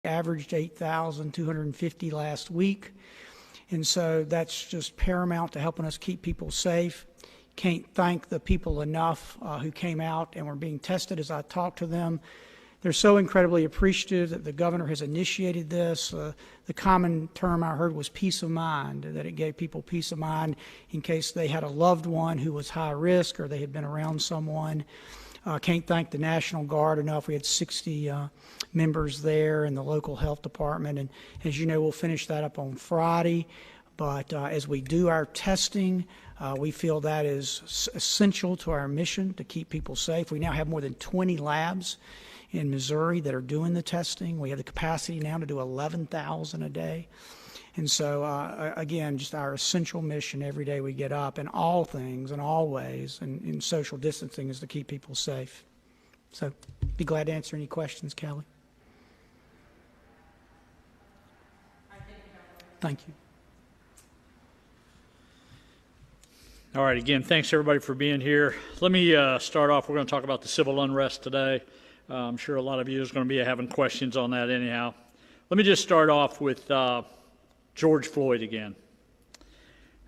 averaged 8,250 last week. And so that's just paramount to helping us keep people safe. Can't thank the people enough who came out and were being tested as I talked to them. They're so incredibly appreciative that the governor has initiated this. The common term I heard was peace of mind, that it gave people peace of mind in case they had a loved one who was high risk or they had been around someone. Can't thank the National Guard enough. We had 60 members there in the local health department, and as you know, we'll finish that up on Friday. But as we do our testing, we feel that is essential to our mission to keep people safe. We now have more than 20 labs in Missouri that are doing the testing. We have the capacity now to do 11,000 a day. And so, again, just our essential mission every day we get up in all things and all ways, and in social distancing, is to keep people safe. So, be glad to answer any questions, Kelly. Thank you. All right, again, thanks everybody for being here. Let me start off. We're going to talk about the civil unrest today. I'm sure a lot of you is going to be having questions on that anyhow. Let me just start off with George Floyd again.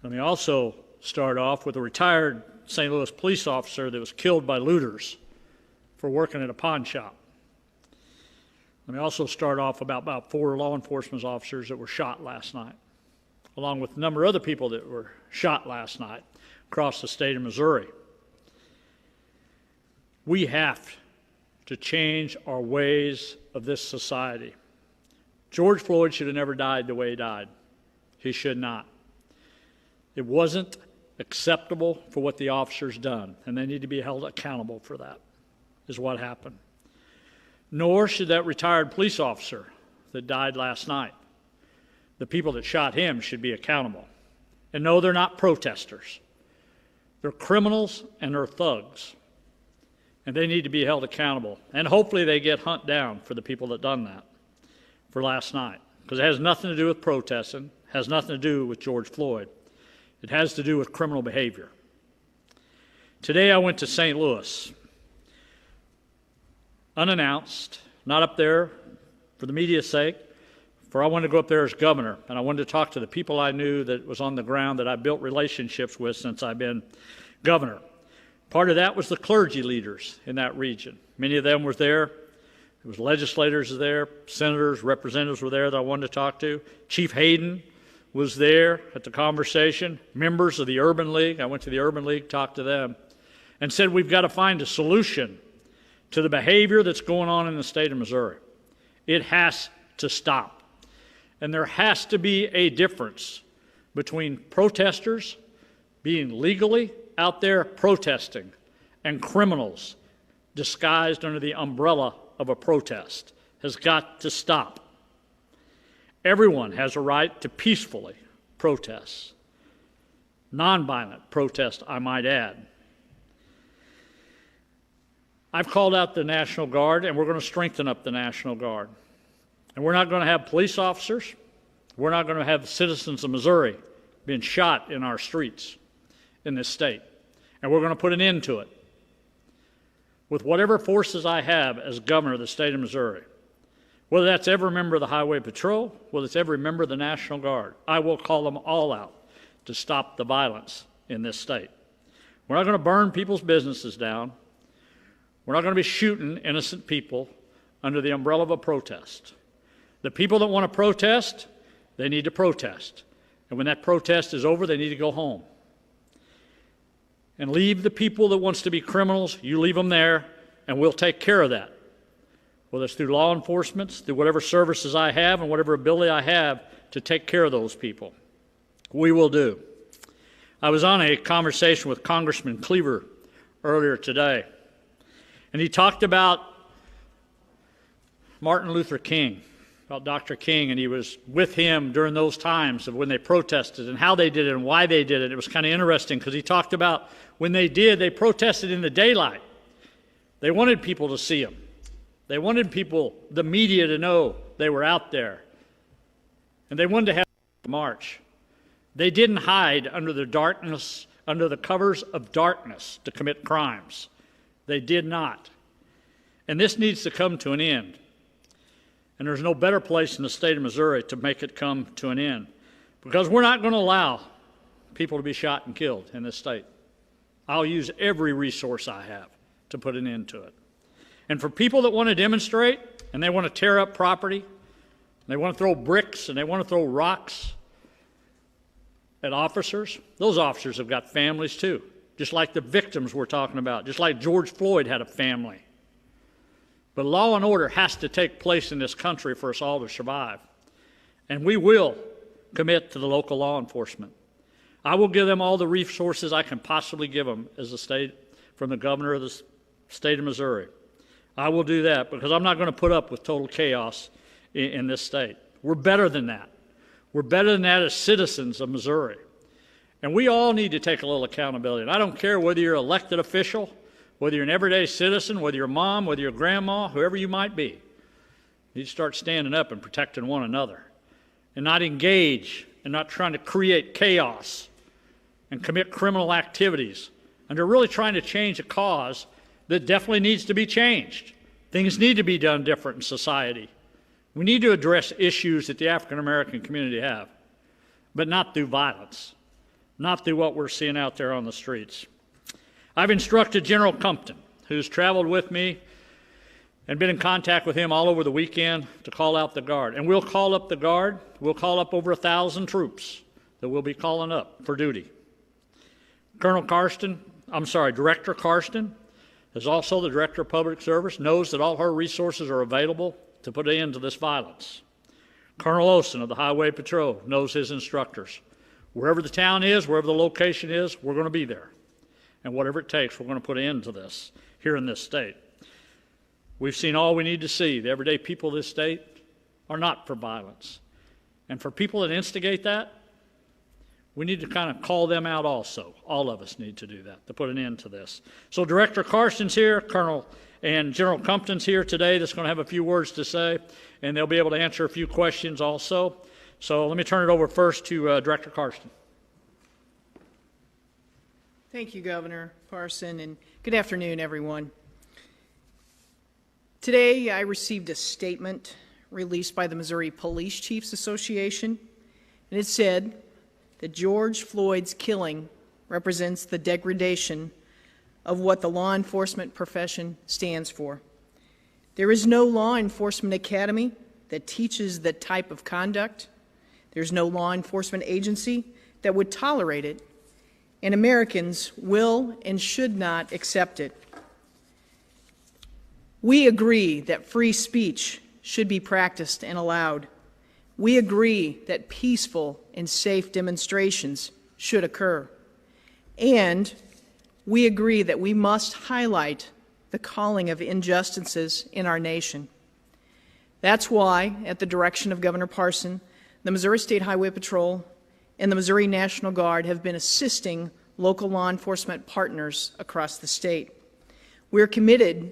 Let me also start off with a retired St. Louis police officer that was killed by looters for working at a pawn shop. Let me also start off about 4 law enforcement officers that were shot last night, along with a number of other people that were shot last night across the state of Missouri. We have to change our ways of this society. George Floyd should have never died the way he died. He should not. It wasn't acceptable for what the officers done, and they need to be held accountable for that, is what happened. Nor should that retired police officer that died last night. The people that shot him should be accountable. And no, they're not protesters. They're criminals and they're thugs. And they need to be held accountable. And hopefully they get hunted down for the people that done that for last night. Because it has nothing to do with protesting, has nothing to do with George Floyd. It has to do with criminal behavior. Today I went to St. Louis, unannounced, not up there for the media's sake, for I wanted to go up there as governor, and I wanted to talk to the people I knew that was on the ground that I built relationships with since I've been governor. Part of that was the clergy leaders in that region. Many of them were there. There was legislators there, senators, representatives were there that I wanted to talk to. Chief Hayden was there at the conversation. Members of the Urban League, I went to the Urban League, talked to them, and said we've got to find a solution to the behavior that's going on in the state of Missouri. It has to stop. And there has to be a difference between protesters being legally out there protesting and criminals disguised under the umbrella of a protest. Has got to stop. Everyone has a right to peacefully protest. Nonviolent protest, I might add. I've called out the National Guard, and we're going to strengthen up the National Guard. And we're not going to have police officers. We're not going to have citizens of Missouri being shot in our streets in this state. And we're going to put an end to it. With whatever forces I have as governor of the state of Missouri, whether that's every member of the Highway Patrol, whether it's every member of the National Guard, I will call them all out to stop the violence in this state. We're not going to burn people's businesses down. We're not going to be shooting innocent people under the umbrella of a protest. The people that want to protest, they need to protest. And when that protest is over, they need to go home. And leave the people that wants to be criminals, you leave them there, and we'll take care of that. Whether it's through law enforcement, through whatever services I have and whatever ability I have to take care of those people. We will do. I was on a conversation with Congressman Cleaver earlier today, and he talked about Martin Luther King, about Dr. King, and he was with him during those times of when they protested and how they did it and why they did it. It was kind of interesting because he talked about when they protested in the daylight. They wanted people to see them. They wanted people, the media, to know they were out there. And they wanted to have a march. They didn't hide under the darkness, under the covers of darkness to commit crimes. They did not. And this needs to come to an end. And there's no better place in the state of Missouri to make it come to an end, because we're not going to allow people to be shot and killed in this state. I'll use every resource I have to put an end to it. And for people that want to demonstrate and they want to tear up property, they want to throw bricks and they want to throw rocks at officers, those officers have got families too, just like the victims we're talking about, just like George Floyd had a family. But law and order has to take place in this country for us all to survive. And we will commit to the local law enforcement. I will give them all the resources I can possibly give them as a state, from the governor of the state of Missouri. I will do that because I'm not going to put up with total chaos in this state. We're better than that. We're better than that as citizens of Missouri. And we all need to take a little accountability. And I don't care whether you're an elected official, whether you're an everyday citizen, whether you're mom, whether you're grandma, whoever you might be. You need to start standing up and protecting one another and not engage and not trying to create chaos and commit criminal activities. And they're really trying to change a cause that definitely needs to be changed. Things need to be done different in society. We need to address issues that the African American community have, but not through violence, not through what we're seeing out there on the streets. I've instructed General Compton, who's traveled with me and been in contact with him all over the weekend, to call out the Guard. And we'll call up the Guard. We'll call up over 1,000 troops that we'll be calling up for duty. Director Karsten is also the Director of Public Service, knows that all her resources are available to put an end to this violence. Colonel Olson of the Highway Patrol knows his instructors. Wherever the town is, wherever the location is, we're going to be there. And whatever it takes, we're going to put an end to this here in this state. We've seen all we need to see. The everyday people of this state are not for violence. And for people that instigate that, we need to kind of call them out also. All of us need to do that, to put an end to this. So Director Carson's here, Colonel and General Compton's here today that's going to have a few words to say, and they'll be able to answer a few questions also. So let me turn it over first to Director Karsten. Thank you, Governor Parson, and good afternoon, everyone. Today, I received a statement released by the Missouri Police Chiefs Association, and it said that George Floyd's killing represents the degradation of what the law enforcement profession stands for. There is no law enforcement academy that teaches that type of conduct. There's no law enforcement agency that would tolerate it, and Americans will and should not accept it. We agree that free speech should be practiced and allowed. We agree that peaceful and safe demonstrations should occur. And we agree that we must highlight the calling of injustices in our nation. That's why, at the direction of Governor Parson, the Missouri State Highway Patrol and the Missouri National Guard have been assisting local law enforcement partners across the state. We're committed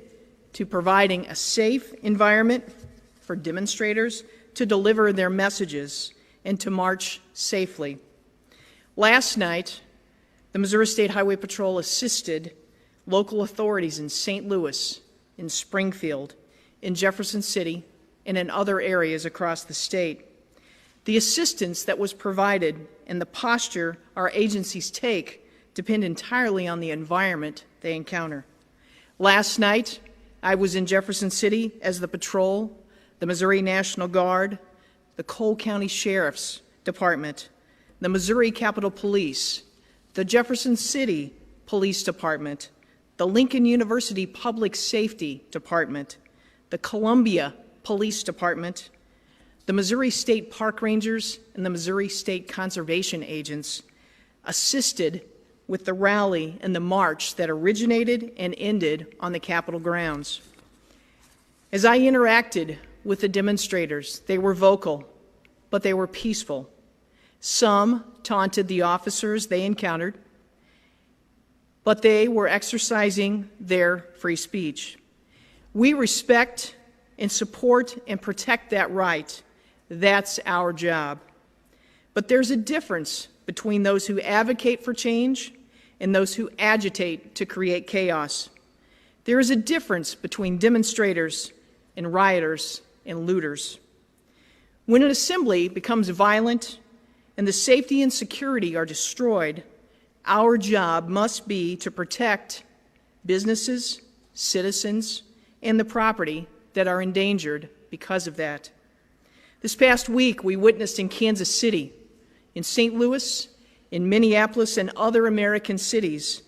to providing a safe environment for demonstrators to deliver their messages and to march safely. Last night, the Missouri State Highway Patrol assisted local authorities in St. Louis, in Springfield, in Jefferson City, and in other areas across the state. The assistance that was provided and the posture our agencies take depend entirely on the environment they encounter. Last night, I was in Jefferson City as the patrol, the Missouri National Guard, the Cole County Sheriff's Department, the Missouri Capitol Police, the Jefferson City Police Department, the Lincoln University Public Safety Department, the Columbia Police Department, the Missouri State Park Rangers, and the Missouri State Conservation Agents assisted with the rally and the march that originated and ended on the Capitol grounds. As I interacted with the demonstrators, they were vocal, but they were peaceful. Some taunted the officers they encountered, but they were exercising their free speech. We respect and support and protect that right. That's our job. But there's a difference between those who advocate for change and those who agitate to create chaos. There is a difference between demonstrators and rioters and looters. When an assembly becomes violent and the safety and security are destroyed, our job must be to protect businesses, citizens, and the property that are endangered because of that. This past week, we witnessed in Kansas City, in St. Louis, in Minneapolis, and other American cities,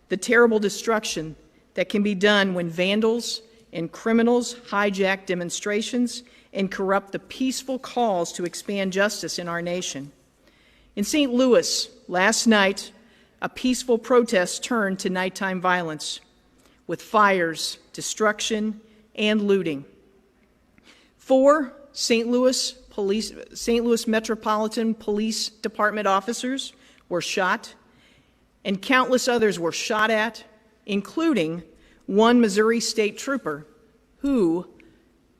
the terrible destruction that can be done when vandals and criminals hijack demonstrations and corrupt the peaceful calls to expand justice in our nation. In St. Louis, last night, a peaceful protest turned to nighttime violence with fires, destruction, and looting. 4 St. Louis Metropolitan Police Department officers were shot, and countless others were shot at, including one Missouri State Trooper who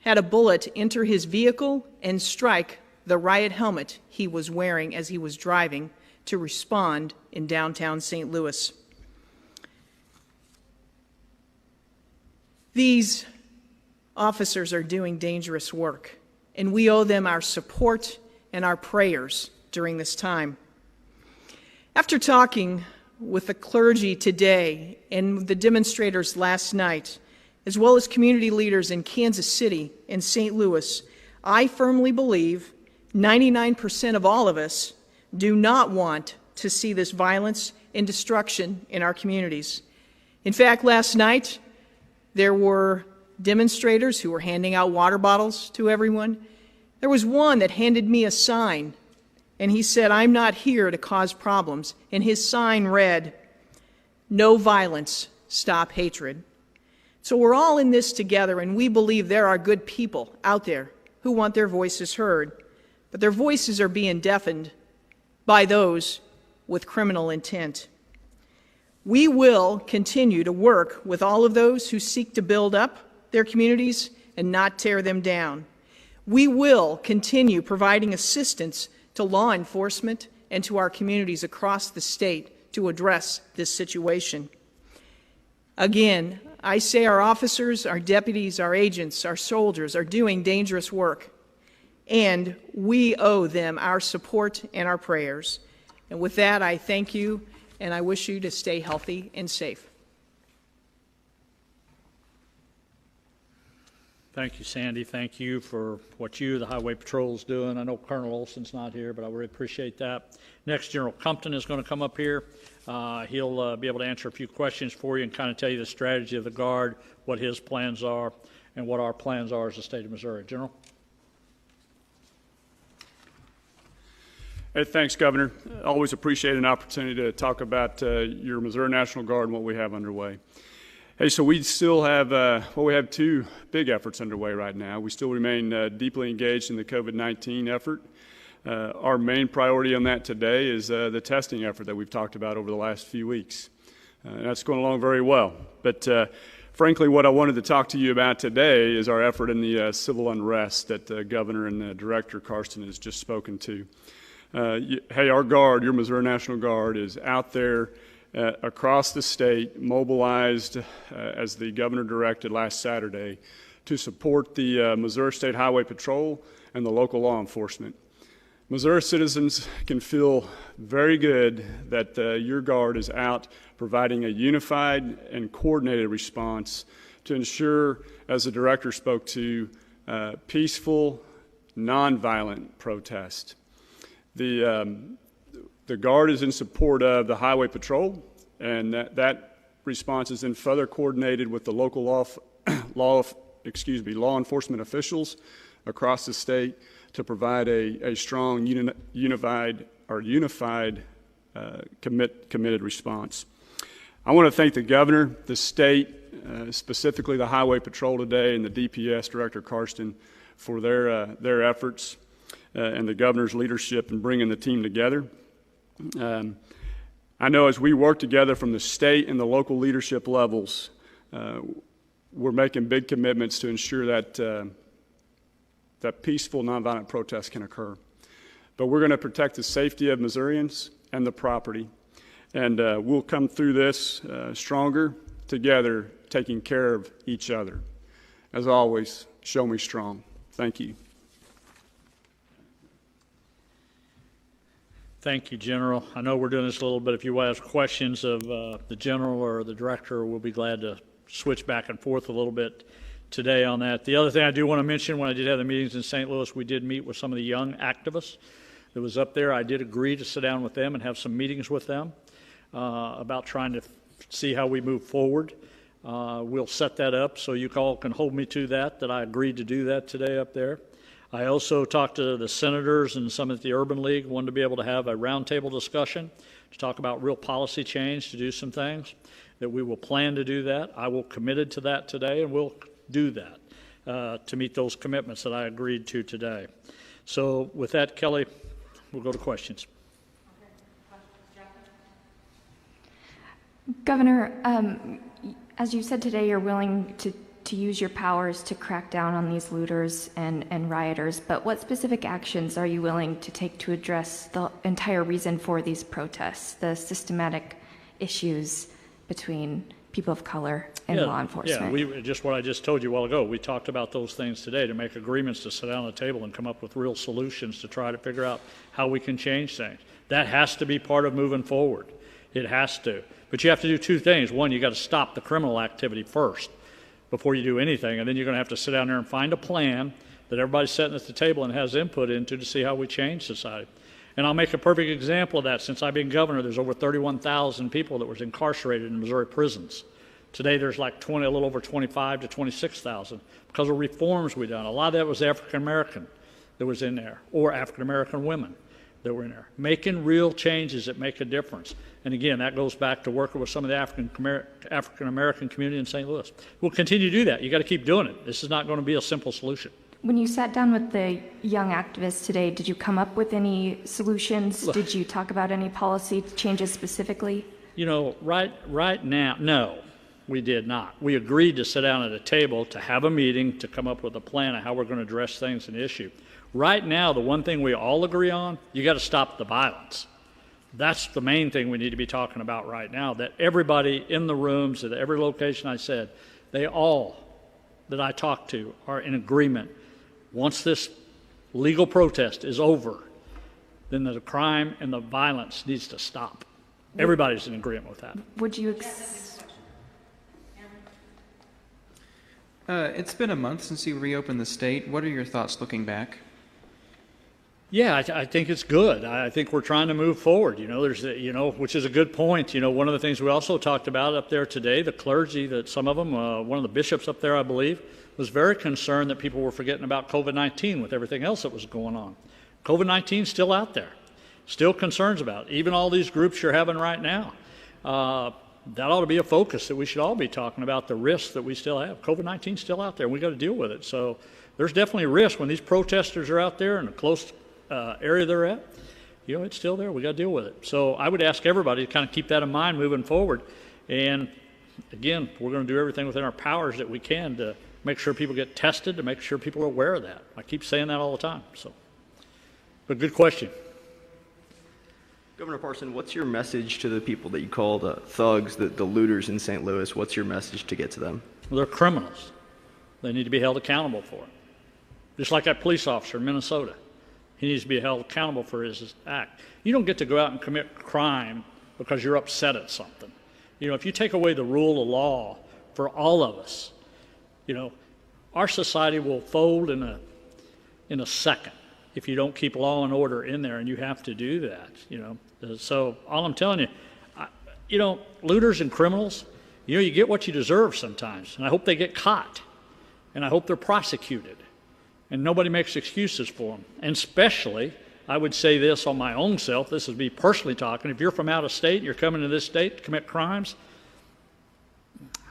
had a bullet enter his vehicle and strike the riot helmet he was wearing as he was driving to respond in downtown St. Louis. These officers are doing dangerous work, and we owe them our support and our prayers during this time. After talking with the clergy today and the demonstrators last night, as well as community leaders in Kansas City and St. Louis, I firmly believe 99% of all of us do not want to see this violence and destruction in our communities. In fact, last night, there were demonstrators who were handing out water bottles to everyone. There was one that handed me a sign, and he said, "I'm not here to cause problems." And his sign read, "No violence, stop hatred." So we're all in this together, and we believe there are good people out there who want their voices heard, but their voices are being deafened by those with criminal intent. We will continue to work with all of those who seek to build up their communities and not tear them down. We will continue providing assistance to law enforcement and to our communities across the state to address this situation. Again, I say our officers, our deputies, our agents, our soldiers are doing dangerous work, and we owe them our support and our prayers. And with that, I thank you, and I wish you to stay healthy and safe. Thank you, Sandy. Thank you for what the Highway Patrol, is doing. I know Colonel Olson's not here, but I really appreciate that. Next, General Compton is going to come up here. He'll be able to answer a few questions for you and kind of tell you the strategy of the Guard, what his plans are, and what our plans are as the state of Missouri. General? Hey, thanks, Governor. Always appreciate an opportunity to talk about your Missouri National Guard and what we have underway. Hey, so we still have, we have 2 big efforts underway right now. We still remain deeply engaged in the COVID-19 effort. Our main priority on that today is the testing effort that we've talked about over the last few weeks. And that's going along very well. But frankly, what I wanted to talk to you about today is our effort in the civil unrest that the Governor and Director Parson has just spoken to. Hey, our Guard, your Missouri National Guard, is out there across the state, mobilized as the Governor directed last Saturday to support the Missouri State Highway Patrol and the local law enforcement. Missouri citizens can feel very good that your Guard is out providing a unified and coordinated response to ensure, as the Director spoke to, peaceful, nonviolent protest. The Guard is in support of the Highway Patrol, and that response is then further coordinated with the local law enforcement officials across the state to provide a strong, unified committed response. I want to thank the Governor, the state, specifically the Highway Patrol today, and the DPS, Director Karsten, for their efforts and the Governor's leadership in bringing the team together. I know as we work together from the state and the local leadership levels, we're making big commitments to ensure that that peaceful, nonviolent protest can occur. But we're going to protect the safety of Missourians and the property, and we'll come through this stronger together, taking care of each other. As always, show me strong. Thank you. Thank you, General. I know we're doing this a little bit. If you ask questions of the General or the Director, we'll be glad to switch back and forth a little bit today on that. The other thing I do want to mention, when I did have the meetings in St. Louis, we did meet with some of the young activists that was up there. I did agree to sit down with them and have some meetings with them about trying to see how we move forward. We'll set that up so you all can hold me to that I agreed to do that today up there. I also talked to the senators and some at the Urban League, wanted to be able to have a roundtable discussion to talk about real policy change, to do some things, that we will plan to do that. I will committed to that today, and we'll do that to meet those commitments that I agreed to today. So with that, Kelly, we'll go to questions. Governor, as you said today, you're willing to use your powers to crack down on these looters and rioters, but what specific actions are you willing to take to address the entire reason for these protests, the systematic issues between people of color and law enforcement? Yeah, just what I just told you a while ago. We talked about those things today to make agreements to sit down at the table and come up with real solutions to try to figure out how we can change things. That has to be part of moving forward. It has to. But you have to do two things. One, you got to stop the criminal activity first before you do anything, and then you're going to have to sit down there and find a plan that everybody's sitting at the table and has input into to see how we change society. And I'll make a perfect example of that. Since I've been governor, there's over 31,000 people that was incarcerated in Missouri prisons. Today there's like a little over 25 to 26,000 because of reforms we've done. A lot of that was African American that was in there, or African American women that were in there, making real changes that make a difference. And again, that goes back to working with some of the African American community in St. Louis. We'll continue to do that. You got to keep doing it. This is not going to be a simple solution. When you sat down with the young activists today, did you come up with any solutions? Did you talk about any policy changes specifically? You know, right now, no, we did not. We agreed to sit down at a table to have a meeting to come up with a plan of how we're going to address things and issue. Right now, the one thing we all agree on, you got to stop the violence. That's the main thing we need to be talking about right now, that everybody in the rooms at every location I said, they all that I talked to are in agreement. Once this legal protest is over, then the crime and the violence needs to stop. Everybody's in agreement with that. Would you It's been a month since you reopened the state. What are your thoughts looking back? Yeah, I think it's good. I think we're trying to move forward. You know, which is a good point. You know, one of the things we also talked about up there today, the clergy, that some of them, one of the bishops up there, I believe, was very concerned that people were forgetting about COVID-19 with everything else that was going on. COVID-19 is still out there, still concerns about it. Even all these groups you're having right now. That ought to be a focus that we should all be talking about, the risks that we still have. COVID-19 is still out there, and we got to deal with it. So there's definitely a risk when these protesters are out there in a close area they're at. You know, it's still there. We got to deal with it. So I would ask everybody to kind of keep that in mind moving forward. And again, we're going to do everything within our powers that we can to make sure people get tested, to make sure people are aware of that. I keep saying that all the time. So, but good question. Governor Parson, what's your message to the people that you call the thugs, the looters in St. Louis? What's your message to get to them? Well, they're criminals. They need to be held accountable for it. Just like that police officer in Minnesota. He needs to be held accountable for his act. You don't get to go out and commit crime because you're upset at something. You know, if you take away the rule of law for all of us, you know, our society will fold in a second if you don't keep law and order in there, and you have to do that, you know. So all I'm telling you, you know, looters and criminals, you know, you get what you deserve sometimes, and I hope they get caught, and I hope they're prosecuted, and nobody makes excuses for them. And especially, I would say this on my own self, this is me personally talking, if you're from out of state and you're coming to this state to commit crimes,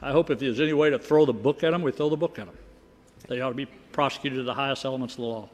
I hope if there's any way to throw the book at them, we throw the book at them. They ought to be prosecuted to the highest elements of the law.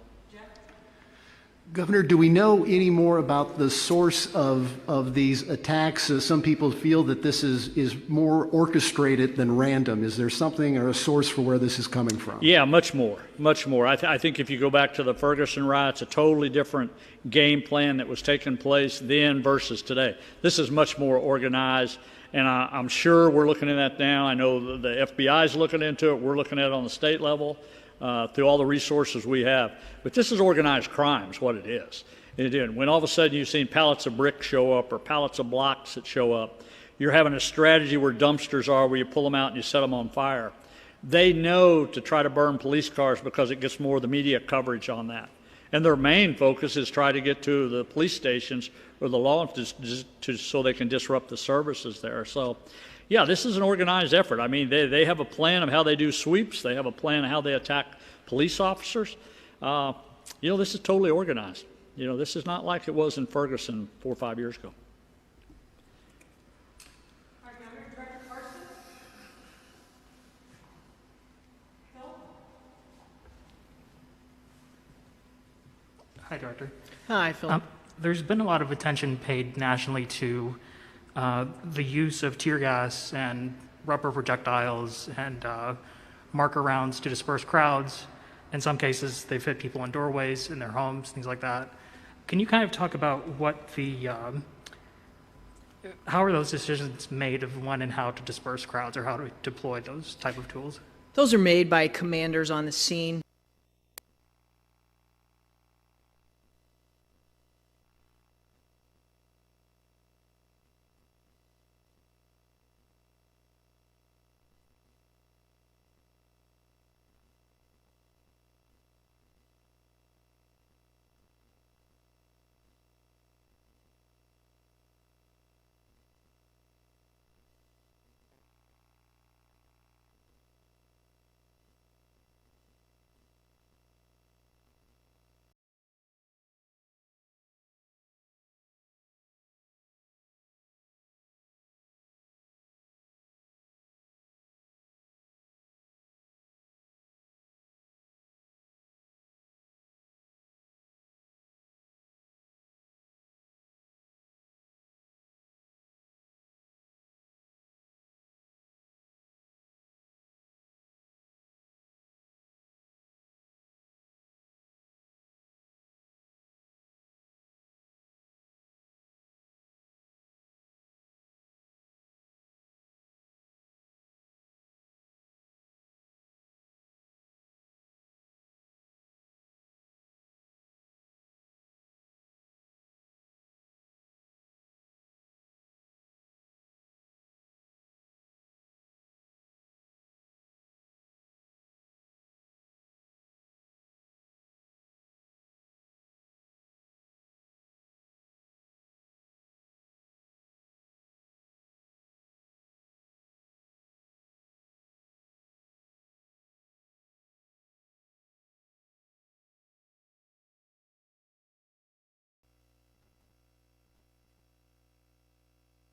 Governor, do we know any more about the source of these attacks? Some people feel that this is more orchestrated than random. Is there something or a source for where this is coming from? Yeah, much more, much more. I think if you go back to the Ferguson riots, a totally different game plan that was taking place then versus today. This is much more organized, and I'm sure we're looking at that now. I know the FBI is looking into it. We're looking at it on the state level. through all the resources we have. But this is organized crime is what it is. And when all of a sudden you've seen pallets of bricks show up or pallets of blocks that show up, you're having a strategy where dumpsters are, where you pull them out and you set them on fire. They know to try to burn police cars because it gets more of the media coverage on that. And their main focus is try to get to the police stations or the law so they can disrupt the services there. So, yeah, this is an organized effort. I mean, they have a plan of how they do sweeps. They have a plan of how they attack police officers. This is totally organized. This is not like it was in Ferguson 4 or 5 years ago. Director Parson? Hi, Director. Hi, Phil. There's been a lot of attention paid nationally to the use of tear gas and rubber projectiles and marker rounds to disperse crowds. In some cases, they've hit people in doorways, in their homes, things like that. Can you kind of talk about what how are those decisions made of when and how to disperse crowds or how to deploy those type of tools? Those are made by commanders on the scene.